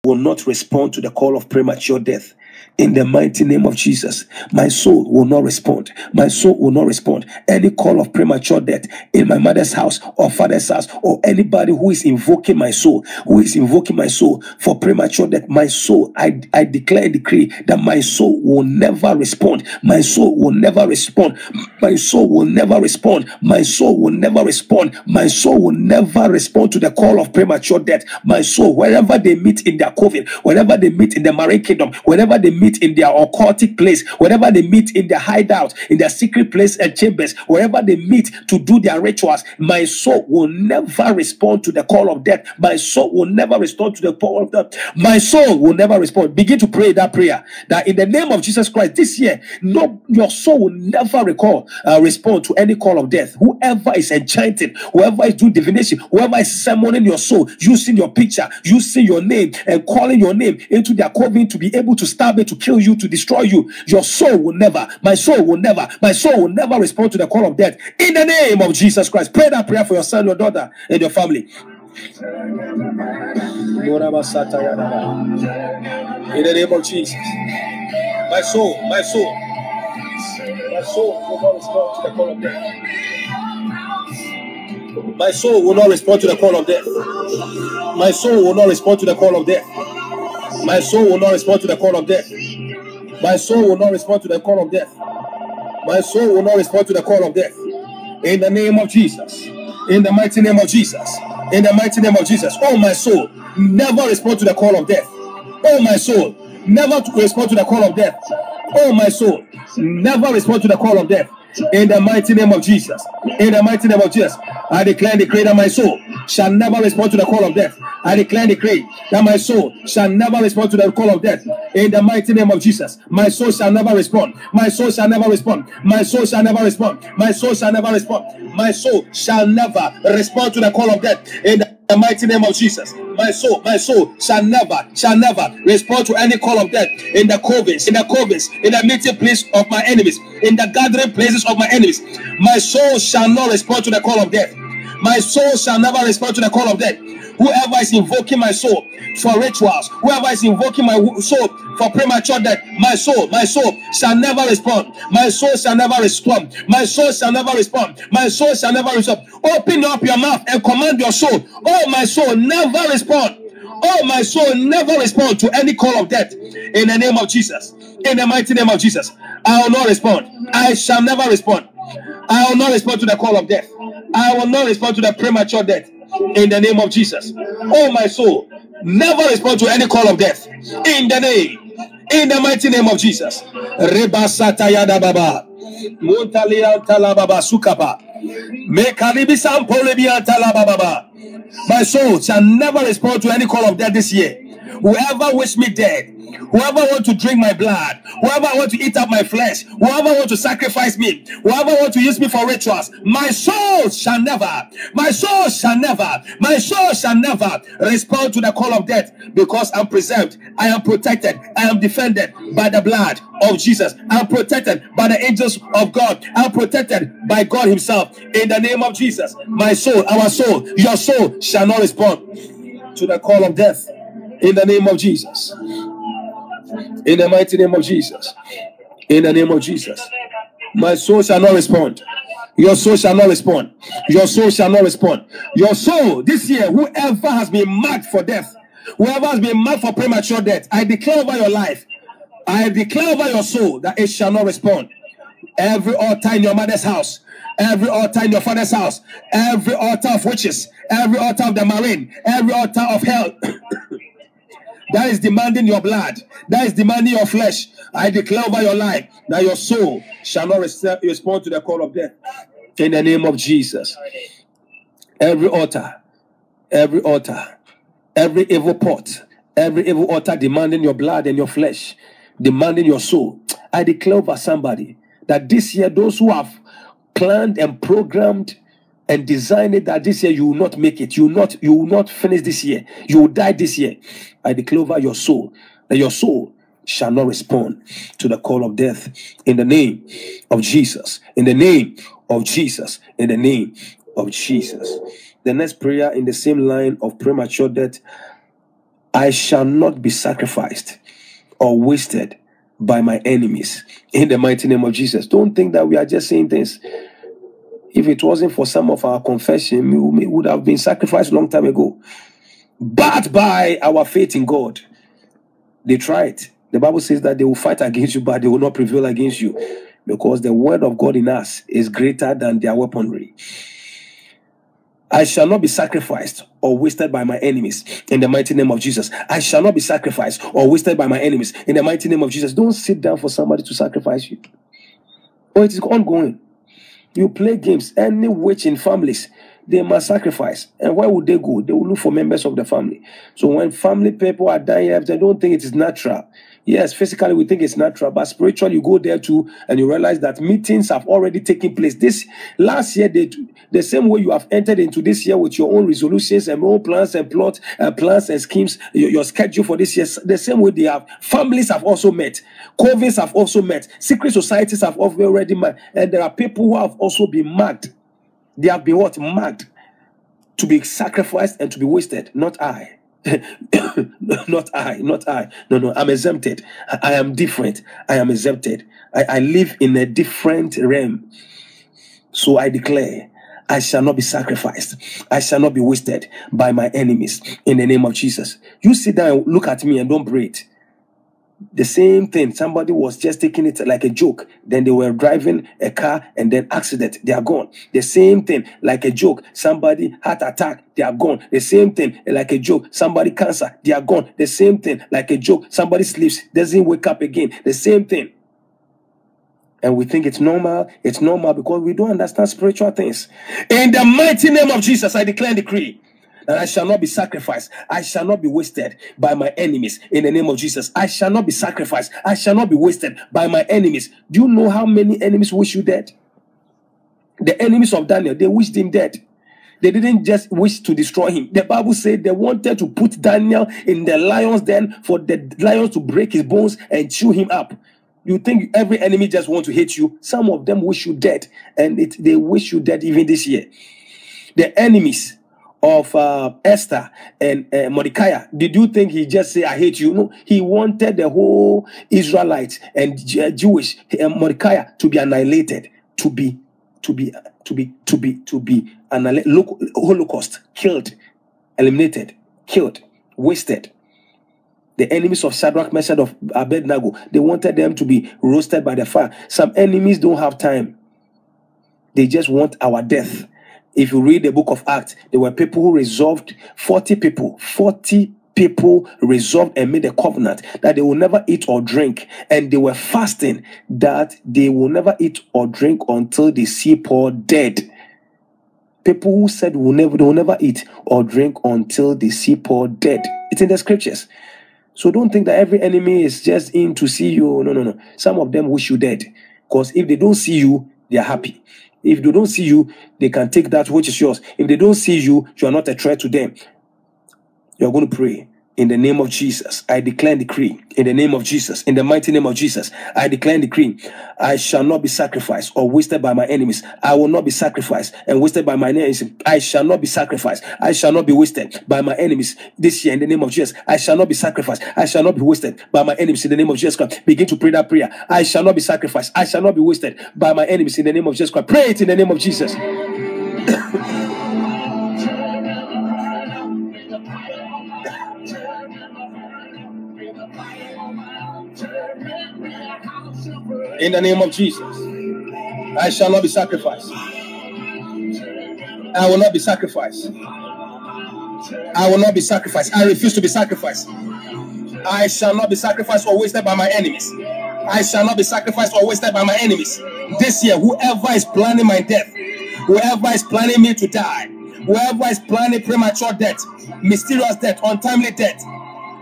will not respond to the call of premature death. In the mighty name of Jesus, my soul will not respond. My soul will not respond. Any call of premature death in my mother's house or father's house, or anybody who is invoking my soul, for premature death, my soul, I declare and decree that my soul will never respond. My soul will never respond. My soul will never respond. My soul will never respond. My soul will never respond to the call of premature death. My soul, wherever they meet in their coven, wherever they meet in the marine kingdom, wherever they meet in their occultic place, wherever they meet in their hideout, in their secret place and chambers, wherever they meet to do their rituals, my soul will never respond to the call of death. My soul will never respond to the call of death. My soul will never respond. Begin to pray that prayer, that in the name of Jesus Christ, this year, no, your soul will never respond to any call of death. Whoever is enchanting, whoever is doing divination, whoever is summoning your soul, using your picture, using your name, and calling your name into their coven to be able to stab it, to kill you, to destroy you, your soul will never, my soul will never respond to the call of death. In the name of Jesus Christ, pray that prayer for your son, your daughter, and your family. In the name of Jesus, my soul will not respond to the call of death. My soul will not respond to the call of death. My soul will not respond to the call of death. My soul will not respond to the call of death. My soul will not respond to the call of death. My soul will not respond to the call of death. In the name of Jesus. In the mighty name of Jesus. In the mighty name of Jesus. Oh, my soul, never respond to the call of death. Oh, my soul, never respond to the call of death. Oh, my soul, never respond to the call of death. In the mighty name of Jesus. In the mighty name of Jesus. I declare and decree that my soul shall never respond to the call of death. I declare and decree that my soul shall never respond to the call of death. In the mighty name of Jesus. My soul shall never respond. My soul shall never respond. My soul shall never respond. My soul shall never respond. My soul shall never respond to the call of death. In the mighty name of Jesus. My soul shall never respond to any call of death in the covens, in the meeting place of my enemies, in the gathering places of my enemies. My soul shall not respond to the call of death. My soul shall never respond to the call of death. Whoever is invoking my soul for rituals, whoever is invoking my soul for premature death, my soul shall never respond. My soul shall never respond. My soul shall never respond. My soul shall never respond. Open up your mouth and command your soul. Oh, my soul, never respond. Oh, my soul, never respond to any call of death. In the name of Jesus. In the mighty name of Jesus. I will not respond. I shall never respond. I will not respond to the call of death. I will not respond to the premature death. In the name of Jesus. Oh, my soul, never respond to any call of death. In the mighty name of Jesus. Reba satayada baba. Muntalia talababa sukapa. Mekalibi sampolebi talababa. My soul shall never respond to any call of death this year. Whoever wish me dead, whoever want to drink my blood, whoever want to eat up my flesh, whoever want to sacrifice me, whoever want to use me for rituals, my soul shall never respond to the call of death, because I'm preserved, I am protected, I am defended by the blood of Jesus. I'm protected by the angels of God. I'm protected by God himself. In the name of Jesus, my soul, our soul, your soul shall not respond to the call of death. In the name of Jesus. In the mighty name of Jesus. In the name of Jesus. My soul shall not respond. Your soul shall not respond. Your soul shall not respond. Your soul this year, whoever has been marked for death, whoever has been marked for premature death, I declare over your life, I declare over your soul that it shall not respond. Every altar in your mother's house, every altar in your father's house, every altar of witches, every altar of the marine, every altar of hell that is demanding your blood, that is demanding your flesh, I declare over your life that your soul shall not respond to the call of death. In the name of Jesus. Every altar, every evil pot, every evil altar demanding your blood and your flesh, demanding your soul, I declare over somebody that this year, those who have planned and programmed and designed it that this year you will not make it, you will not finish this year, you will die this year, I declare over your soul that your soul shall not respond to the call of death. In the name of Jesus. In the name of Jesus. In the name of Jesus. The next prayer in the same line of premature death, I shall not be sacrificed or wasted by my enemies. In the mighty name of Jesus. Don't think that we are just saying things. If it wasn't for some of our confession, we would have been sacrificed a long time ago. But by our faith in God, they tried. The Bible says that they will fight against you, but they will not prevail against you, because the word of God in us is greater than their weaponry. I shall not be sacrificed or wasted by my enemies in the mighty name of Jesus. I shall not be sacrificed or wasted by my enemies in the mighty name of Jesus. Don't sit down for somebody to sacrifice you. Or it is ongoing. You play games, any witch in families, they must sacrifice. And where would they go? They will look for members of the family. So when family people are dying, they don't think it is natural. Yes, physically we think it's natural, but spiritually you go there too, and you realize that meetings have already taken place. This last year, the same way you have entered into this year with your own resolutions and own plans and plans and schemes, your schedule for this year, the same way they have. Families have also met. Covens have also met. Secret societies have already met. And there are people who have also been marked. They have been what? Marked to be sacrificed and to be wasted. Not I. Not I. No, I'm exempted. I am different. I am exempted. I live in a different realm. So I declare, I shall not be sacrificed. I shall not be wasted by my enemies in the name of Jesus. You sit down and look at me and don't breathe. The same thing. Somebody was just taking it like a joke. Then they were driving a car and then accident. They are gone. The same thing like a joke. Somebody heart attack. They are gone. The same thing like a joke. Somebody cancer. They are gone. The same thing like a joke. Somebody sleeps, doesn't wake up again. The same thing. And we think it's normal. It's normal because we don't understand spiritual things. In the mighty name of Jesus, I declare and decree that I shall not be sacrificed. I shall not be wasted by my enemies. In the name of Jesus, I shall not be sacrificed. I shall not be wasted by my enemies. Do you know how many enemies wish you dead? The enemies of Daniel, they wished him dead. They didn't just wish to destroy him. The Bible said they wanted to put Daniel in the lion's den for the lions to break his bones and chew him up. You think every enemy just want to hate you? Some of them wish you dead, and they wish you dead even this year. The enemies of Esther and Mordecai, did you think he just say I hate you? No, he wanted the whole Israelites and Jewish Mordecai to be annihilated, to be annihilated, Holocaust, killed, eliminated, killed, wasted. The enemies of Shadrach, Meshach, of Abednego, they wanted them to be roasted by the fire. Some enemies don't have time. They just want our death. If you read the book of Acts, there were people who resolved, 40 people resolved and made a covenant that they will never eat or drink. And they were fasting that they will never eat or drink until they see Paul dead. People who said they will never eat or drink until they see Paul dead. It's in the scriptures. So don't think that every enemy is just in to see you. No. Some of them wish you dead. Because if they don't see you, they are happy. If they don't see you, they can take that which is yours. If they don't see you, you are not a threat to them. You are going to pray. In the name of Jesus, I declare and decree. In the name of Jesus, in the mighty name of Jesus, I declare and decree. I shall not be sacrificed or wasted by my enemies. I will not be sacrificed and wasted by my enemies. I shall not be sacrificed. I shall not be wasted by my enemies this year. In the name of Jesus, I shall not be sacrificed. I shall not be wasted by my enemies. In the name of Jesus Christ, begin to pray that prayer. I shall not be sacrificed. I shall not be wasted by my enemies. In the name of Jesus Christ, pray it in the name of Jesus. In the name of Jesus, I shall not be sacrificed. I will not be sacrificed. I will not be sacrificed. I refuse to be sacrificed. I shall not be sacrificed or wasted by my enemies. I shall not be sacrificed or wasted by my enemies. This year, whoever is planning my death, whoever is planning me to die, whoever is planning premature death, mysterious death, untimely death,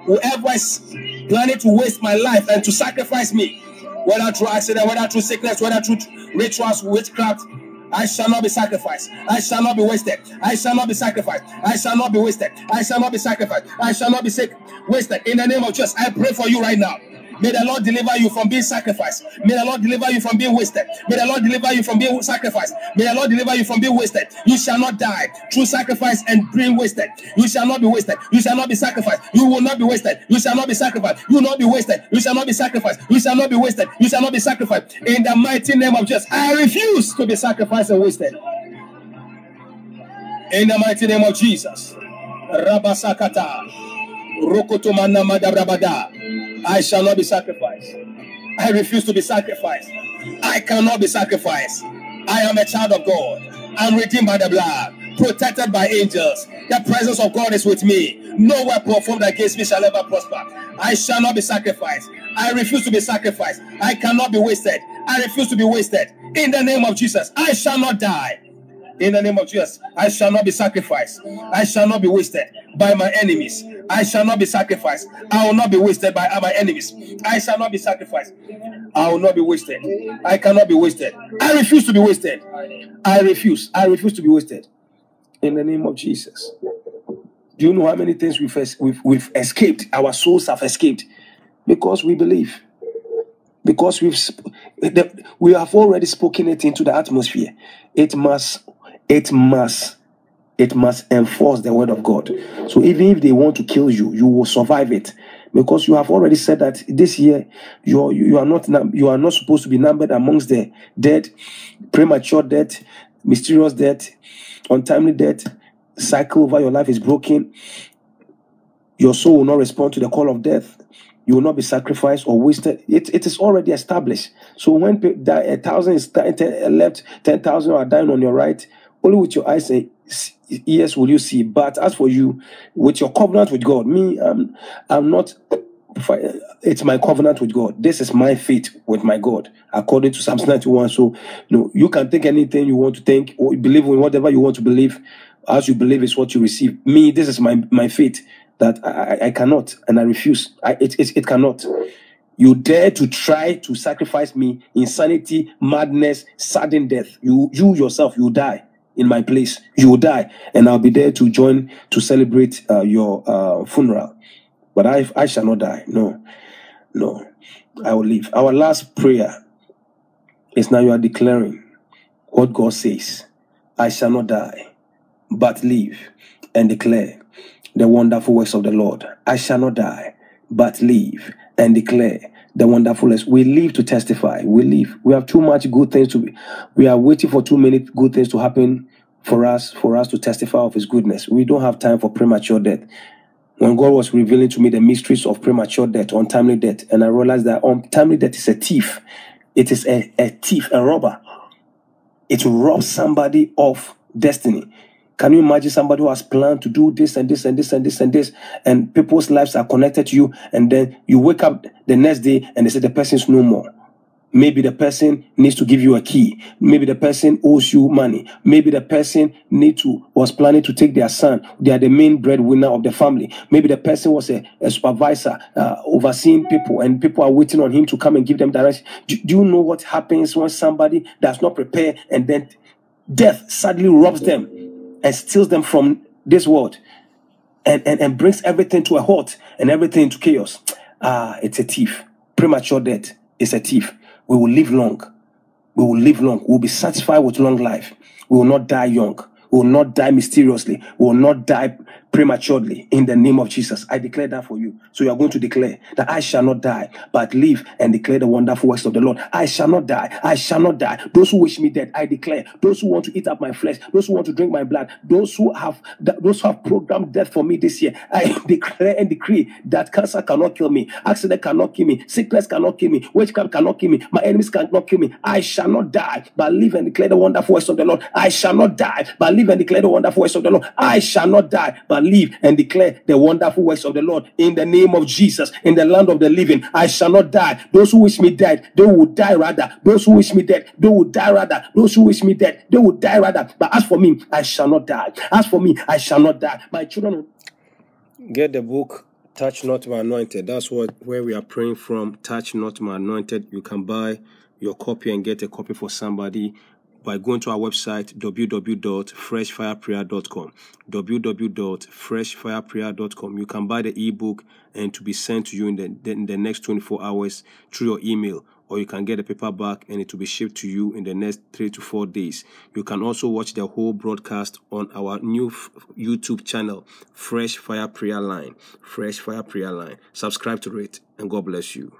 whoever is planning to waste my life and to sacrifice me, whether through accident, whether through sickness, whether through rituals, witchcraft, I shall not be sacrificed. I shall not be wasted. I shall not be sacrificed. I shall not be wasted. I shall not be sacrificed. I shall not be wasted. In the name of Jesus, I pray for you right now. May the Lord deliver you from being sacrificed. May the Lord deliver you from being wasted. May the Lord deliver you from being sacrificed. May the Lord deliver you from being wasted. You shall not die through sacrifice and being wasted. You shall not be wasted. You shall not be sacrificed. You will not be wasted. You shall not be sacrificed. You will not be wasted. You shall not be sacrificed. You shall not be wasted. You shall not be sacrificed. In the mighty name of Jesus, I refuse to be sacrificed and wasted. In the mighty name of Jesus. Rabasakata. Rokotomana madabrabada. I shall not be sacrificed. I refuse to be sacrificed. I cannot be sacrificed. I am a child of God. I'm redeemed by the blood, protected by angels. The presence of God is with me. No weapon formed against me shall ever prosper. I shall not be sacrificed. I refuse to be sacrificed. I cannot be wasted. I refuse to be wasted. In the name of Jesus, I shall not die. In the name of Jesus, I shall not be sacrificed. I shall not be wasted by my enemies. I shall not be sacrificed. I will not be wasted by my enemies. I shall not be sacrificed. I will not be wasted. I cannot be wasted. I refuse to be wasted. I refuse. I refuse to be wasted. In the name of Jesus. Do you know how many things we've escaped? Our souls have escaped because we believe. Because we have already spoken it into the atmosphere. It must enforce the word of God. So even if they want to kill you, you will survive it, because you have already said that this year you are not supposed to be numbered amongst the dead, premature death, mysterious death, untimely death. Cycle over your life is broken. Your soul will not respond to the call of death. You will not be sacrificed or wasted. It is already established. So when 1,000 is left, 10,000 are dying on your right, only with your eyes and ears will you see. But as for you, with your covenant with God, I'm not. It's my covenant with God. This is my faith with my God, according to Psalms 91. So, you can think anything you want to think, or believe in whatever you want to believe. As you believe is what you receive. Me, this is my faith that I cannot, and I refuse. It cannot. You dare to try to sacrifice me, insanity, madness, sudden death. You yourself, you die in my place. You will die, and I'll be there to join to celebrate your funeral. But I shall not die. No, I will live. Our last prayer is now you are declaring what God says. I shall not die, but live and declare the wonderful works of the Lord. I shall not die, but live and declare the wonderfulness. We live to testify. We live. We have too much good things to be. We are waiting for too many good things to happen for us to testify of His goodness. We don't have time for premature death. When God was revealing to me the mysteries of premature death, untimely death, and I realized that untimely death is a thief. It is a thief, a robber. It robs somebody of destiny. Can you imagine somebody who has planned to do this and this and this and this and this, and people's lives are connected to you, and then you wake up the next day and they say the person's no more. Maybe the person needs to give you a key. Maybe the person owes you money. Maybe the person was planning to take their son. They are the main breadwinner of the family. Maybe the person was a supervisor overseeing people, and people are waiting on him to come and give them direction. Do you know what happens when somebody does not prepare, and then death suddenly robs them and steals them from this world, and brings everything to a halt and everything to chaos? It's a thief. Premature death is a thief. We will live long. We will live long. We will be satisfied with long life. We will not die young. We will not die mysteriously. We will not die prematurely. In the name of Jesus, I declare that for you. So you are going to declare that I shall not die, but live and declare the wonderful works of the Lord. I shall not die. I shall not die. Those who wish me dead, I declare. Those who want to eat up my flesh, those who want to drink my blood, those who have programmed death for me this year, I declare and decree that cancer cannot kill me, accident cannot kill me, sickness cannot kill me, witchcraft cannot kill me, my enemies cannot kill me. I shall not die, but live and declare the wonderful works of the Lord. I shall not die, but live and declare the wonderful works of the Lord. I shall not die, but live and declare the wonderful works of the Lord. In the name of Jesus, in the land of the living, I shall not die. Those who wish me dead, they will die rather. Those who wish me dead, they will die rather. Those who wish me dead, they will die rather. But as for me, I shall not die. As for me, I shall not die. My children, get the book Touch Not My Anointed. That's where we are praying from. Touch Not My Anointed. You can buy your copy and get a copy for somebody. by going to our website www.freshfireprayer.com. www.freshfireprayer.com. You can buy the ebook and to be sent to you in the next 24 hours through your email, or you can get a paperback and it will be shipped to you in the next 3 to 4 days. You can also watch the whole broadcast on our new YouTube channel, Fresh Fire Prayer Line. Fresh Fire Prayer Line. Subscribe to it, and God bless you.